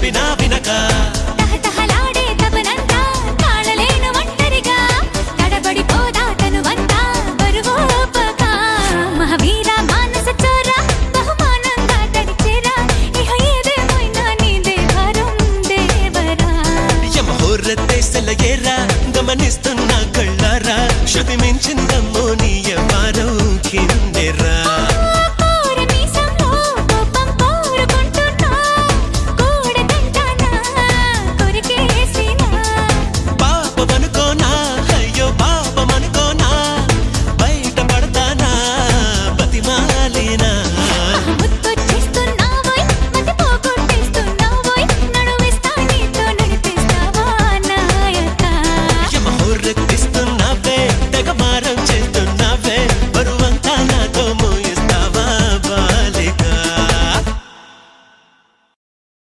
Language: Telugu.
చెప్పినా వినక తహతహలాడే తపనంతా తాళలేను ఒంటరిగా తడబడిపోదా తనువంతా బరువోపక మహావీర మానస చోర బహుమానంగా తడిచేరా ఇహ ఏదేమైనా నీదే భారం దేవరా యమహోరతే సెలయేరా గమనిస్తున్నా కళ్ళారా శృతి మించిన